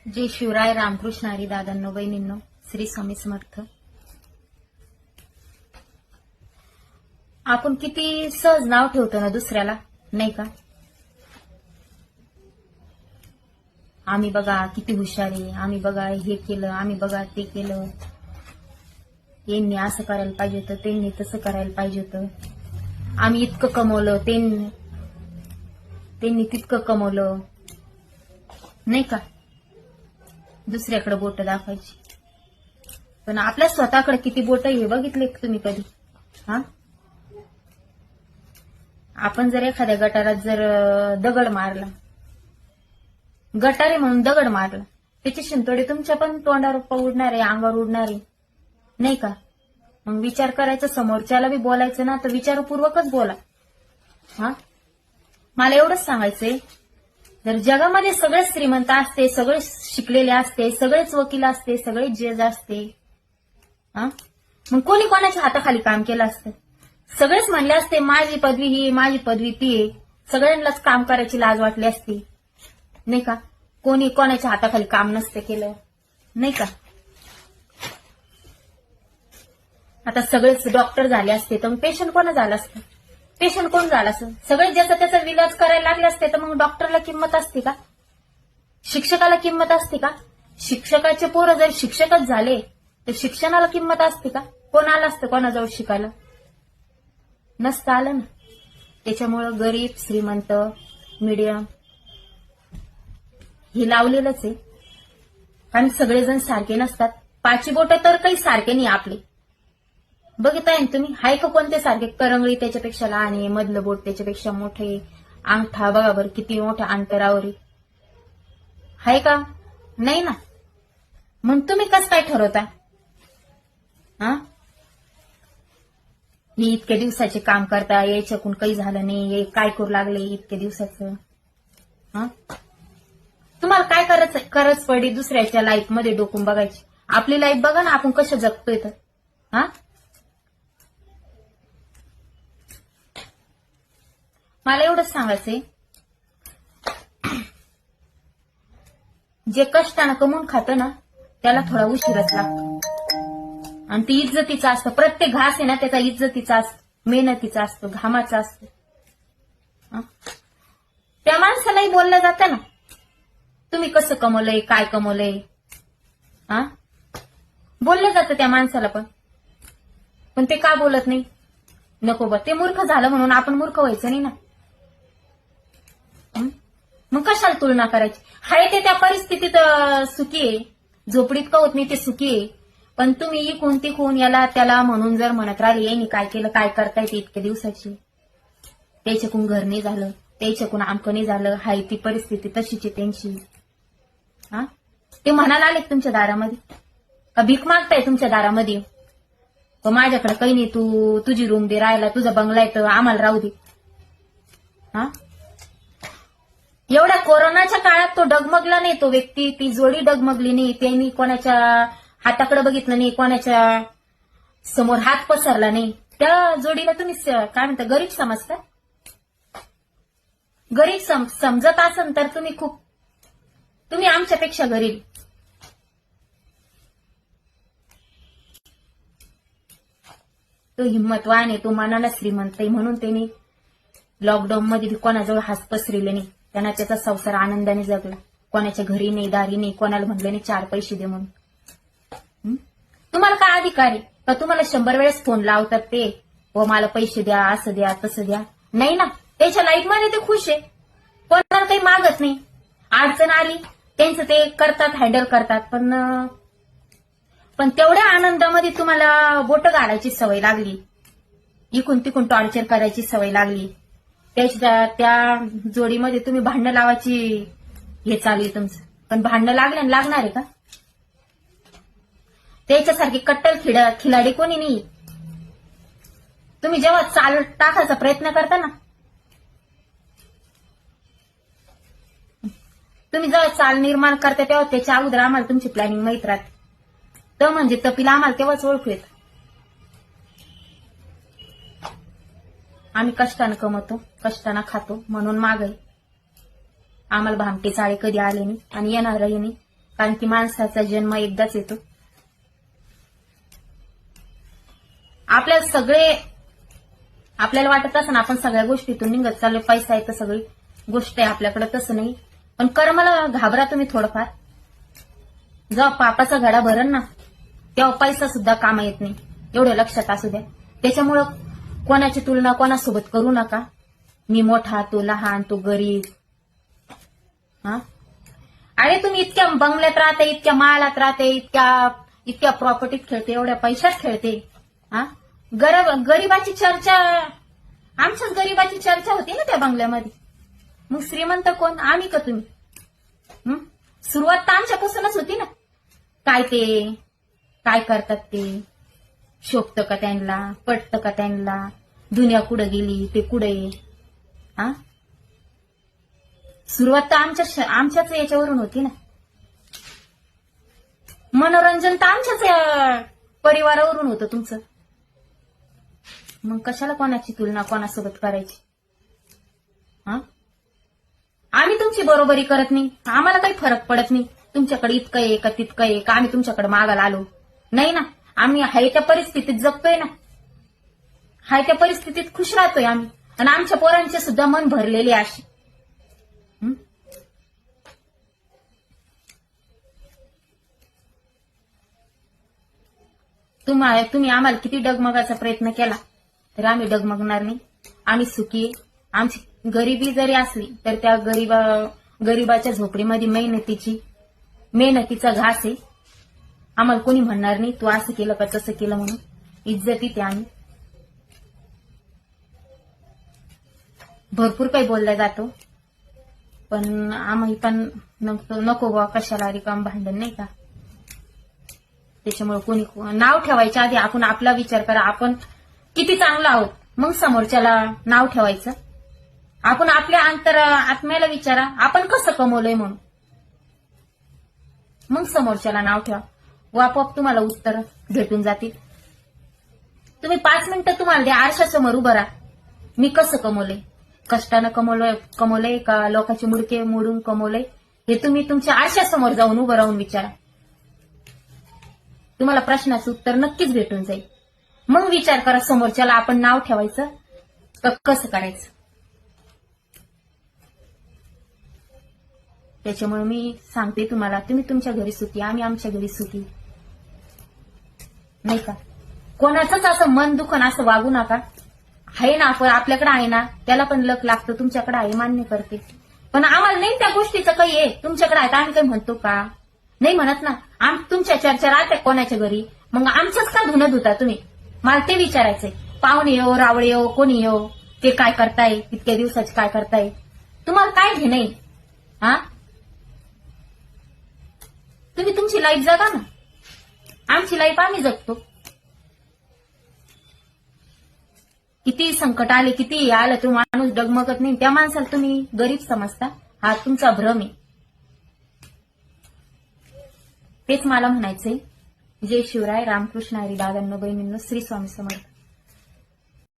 जय शिवराय रामकृष्ण हरी दादांनो बहिणींनो श्री स्वामी समर्थ। आपण किती सहज नाव ठेवतो ना दुसऱ्याला, नाही का? आम्ही बघा किती हुशार आहे, आम्ही बघा हे केलं, आम्ही बघा ते केलं, यांनी असं करायला पाहिजे होतं, त्यांनी तसं करायला पाहिजे होतं, आम्ही इतकं कमवलं, त्यांनी तितकं कमवलं, नाही का? दुसऱ्याकडे बोट दाखवायची, पण आपल्या स्वतःकडे किती बोट हे बघितले तुम्ही कधी? हा, आपण जर एखाद्या गटारात जर दगड मारला, गटारे म्हणून दगड मारला, त्याचे शिंतोडे तुमच्या पण तोंडावर उडणार आहे, अंगावर उडणार आहे, नाही का? मग विचार करायचा, समोरच्याला बी बोलायचं ना तर विचारपूर्वकच बोला. हा, मला एवढंच सांगायचंय, जर जगामध्ये सगळे श्रीमंत असते, सगळे शिकलेले असते, सगळेच वकील असते, सगळे जज असते, हा, मग कोणी कोणाच्या हाताखाली काम केलं असतं? सगळेच म्हणले असते माझी पदवी ही, माझी पदवी ती आहे, सगळ्यांनाच काम करायची लाज वाटली असती, नाही का? कोणी कोणाच्या हाताखाली काम नसतं केलं, नाही का? आता सगळेच डॉक्टर झाले असते तर मग पेशंट कोण झालं असतं? पेशंट कोण झाला असं? सगळे ज्याचा त्याचा विलाज करायला लागले असते तर मग डॉक्टरला किंमत असते का? शिक्षकाला किंमत असते का? शिक्षकाचे पोरं जर शिक्षकच झाले तर शिक्षणाला किंमत असते का? कोण आलं असतं कोणाजवळ शिकायला? नसतं आलं ना. त्याच्यामुळं गरीब श्रीमंत मीडियम हे लावलेलंच आहे, कारण सगळेजण सारखे नसतात. पाची बोट तर काही सारखे नाही आपले, बघताय ना तुम्ही? हाय का कोणते सारखे? करंगळी त्याच्यापेक्षा लहान आहे, मधलं बोट त्याच्यापेक्षा मोठे, अंगठा बघा बरं किती मोठ्या अंतरावर आहे, हाय का? नाही ना. मग तुम्ही कसं काय ठरवता? हा, हे इतक्या दिवसाचे काम करता, याच्याकडून काही झालं नाही, हे काय करू लागले इतक्या दिवसाचं? हा, तुम्हाला काय गरज पडली दुसऱ्याच्या लाईफ मध्ये डोकून बघायची? आपली लाईफ बघा ना, आपण कसं जगतोय तर. हा, मला एवढंच सांगायचंय, जे कष्टानं कमवून खातं ना त्याला थोडा उशीरच लागतो, आणि ती इज्जतीचा असतं. प्रत्येक घास आहे ना त्याचा इज्जतीचा असतो, मेहनतीचा असतो, घामाचा असतो. त्या माणसालाही बोललं जातं ना, तुम्ही कसं कमवलंय, काय कमवलंय, हा, बोललं जातं त्या माणसाला. पण ते का बोलत नाही? नको बा, ते मूर्ख झालं म्हणून आपण मूर्ख व्हायचं नाही ना. मग कशाला तुलना करायची? हाय ते त्या परिस्थितीत सुखी आहे, झोपडीत का होत नाही ते सुखी आहे, पण तुम्ही इकून तिकून याला त्याला म्हणून जर म्हणत राहिले यांनी काय केलं, काय करताय ते इतक्या दिवसाची, त्याच्याकडून घर नाही झालं, त्याच्याकडून आमकं नाही झालं, हाय ती परिस्थिती तशीच आहे त्यांची. हा, ते म्हणायला आले तुमच्या दारामध्ये का भीक मागताय तुमच्या दारामध्ये? माझ्याकडे काही नाही, तू तुझी रूम दे राहायला, तुझा बंगला आहे तर आम्हाला राहू दे. हा, एवढ्या कोरोनाच्या काळात तो डगमगला नाही, तो व्यक्ती, ती जोडी डगमगली नाही, त्यांनी कोणाच्या हाताकडे बघितलं नाही, कोणाच्या समोर हात पसरला नाही. त्या जोडीला तुम्ही काय म्हणता, गरीब समजता? गरीब समजत असेल तर तुम्ही आमच्यापेक्षा गरीब. तो हिंमतवान आहे, तो मनाला श्रीमंत आहे, म्हणून त्यांनी लॉकडाऊन मध्ये कोणाजवळ हात पसरले नाही, त्यांना त्याचा संसार आनंदाने जगला. कोणाच्या घरी नाही, दारी नाही, कोणाला म्हटलं नाही 4 पैसे दे म्हणून. तुम्हाला काय अधिकार आहे का तुम्हाला 100 वेळेस फोन लावतात ते, व मला पैसे द्या, असं द्या, तसं द्या? नाही ना, त्याच्या लाईफ मध्ये ते खुश आहे, कोणाला काही मागत नाही. अडचण आली त्यांचं ते करतात, हँडल करतात. पण तेवढ्या आनंदामध्ये तुम्हाला बोट घालायची सवय लागली, इकून तिकून टॉर्चर करायची सवय लागली. त्या जोडीमध्ये तुम्ही भांडणं लावायची हे चालू आहे तुमचं. पण भांडणं लागणार आहे का? त्याच्यासारखी कट्टर खिलाडी कोणी नाही. तुम्ही जेव्हा चाल टाकायचा प्रयत्न करता ना, तुम्ही जेव्हा चाल निर्माण करता तेव्हा त्याच्या अगोदर आम्हाला तुमची प्लॅनिंग माहित राहते, तर म्हणजे तपीला आम्हाला तेव्हाच ओळखू येत. आम्ही कष्टानं कमवतो, कष्टानं खातो, म्हणून मागे आम्हाला भामटे चाळे कधी आले नाही आणि येणारही नाही. कारण की माणसाचा जन्म एकदाच येतो. आपल्याला वाटत असं ना आपण सगळ्या गोष्टीतून निघत चाललो, पैसा आहे तर सगळी गोष्ट आहे आपल्याकडे, तसं नाही. पण कर्माला घाबरा तुम्ही थोडंफार. जेव्हा पापाचा घडा भरण ना तेव्हा पैसा सुद्धा कामा येत नाही, एवढं लक्षात असू द्या. त्याच्यामुळं कोणाची तुलना कोणासोबत करू नका. मी मोठा, तो लहान, तो गरीब. हा, अरे तुम्ही इतक्या बंगल्यात राहते, इतक्या मालात राहते, इतक्या प्रॉपर्टीत खेळते, एवढ्या पैशात खेळते. हा, गरीबाची चर्चा, आमच्याच गरीबाची चर्चा होती ना त्या बंगल्यामध्ये. मग श्रीमंत कोण, आम्ही का तुम्ही? सुरुवात तर आमच्यापासूनच होती ना. काय करतात ते, शोभतं का त्यांना, पटतं का त्यांना, दुनिया कुठं गेली, ते कुठे. हा, सुरुवात तर आमच्याच याच्यावरून होती ना. मनोरंजन तर आमच्याच परिवारावरून होतं तुमचं. मग कशाला कोणाची तुलना कोणासोबत करायची? हा, आम्ही तुमची बरोबरी करत नाही, आम्हाला काही फरक पडत नाही. तुमच्याकडे इतकं आहे का तितकं आहे का, आम्ही तुमच्याकडे मागायला आलो नाही ना. आम्ही हाय त्या परिस्थितीत जगतोय ना, हाय त्या परिस्थितीत खुश राहतोय आम्ही. आणि आमच्या पोरांचे सुद्धा मन भरलेले अशी. तुम्ही आम्हाला किती डगमगाचा प्रयत्न केला तर आम्ही डगमगणार नाही. आम्ही सुखी. आमची गरिबी जरी असली तर त्या गरीबाच्या झोपडीमध्ये मेहनतीचा घास आहे. आम्हाला कोणी म्हणणार नाही तू असं केलं का तसं केलं म्हणून. इज्जतीत आहे आम्ही. भरपूर काही बोलला जातो, पण आम्ही पण नको बा कशाला रिकाम भांडण, नाही का. त्याच्यामुळे कोणी नाव ठेवायच्या आधी आपण आपला विचार करा, आपण किती चांगलो आहोत, मग समोरच्याला नाव ठेवायचं. आपण आपल्या आत्म्याला विचारा आपण कसं कमवलंय म्हणून, मग समोरच्याला नाव ठेवा. आपोआप तुम्हाला उत्तर भेटून जातील. तुम्ही 5 मिनिटं तुम्हाला द्या, आरशासमोर उभं राहा. मी कसं कमवलंय, कष्टानं कमवलंय का लोकांचे मुडके मोडून कमवलंय, हे तुम्ही तुमच्या आरशासमोर जाऊन उभं राहून विचारा. तुम्हाला प्रश्नाचं उत्तर नक्कीच भेटून जाईल. मग विचार करा समोरच्याला आपण नाव ठेवायचं का कसं करायचं. त्याच्यामुळे मी सांगते तुम्हाला, तुम्ही तुमच्या घरी सुखी, आम्ही आमच्या घरी सुखी, नाही का. कोणाचंच असं मन दुखन असं वागू नका. आहे ना आपण, आपल्याकडे आहे ना, त्याला पण लक लागतं. तुमच्याकडे आहे मान्य करते, पण आम्हाला नाही त्या गोष्टीचं काही आहे. तुमच्याकडे आहे तर आम्ही काही म्हणतो का, नाही म्हणत ना. तुमच्या चर्चा राहते कोणाच्या घरी, मग आमचंच का धुणं धुता तुम्ही, मला ते विचारायचंय. पाहुणे येऊ, रावळे येऊ, कोणी येऊ, ते काय करताय, इतक्या दिवसाचे काय करताय, तुम्हाला काय घेणं. हा, तुम्ही तुमची लाईफ जगा ना, आमची लाईफ आम्ही जगतो. किती संकट आले, किती आलं, तो माणूस डगमगत नाही, त्या माणसाला तुम्ही गरीब समजता. हा तुमचा भ्रम आहे. तेच मला म्हणायचंय. जय शिवराय, रामकृष्ण हरी, दादांनो, बहिणींनो, श्री स्वामी समर्थ.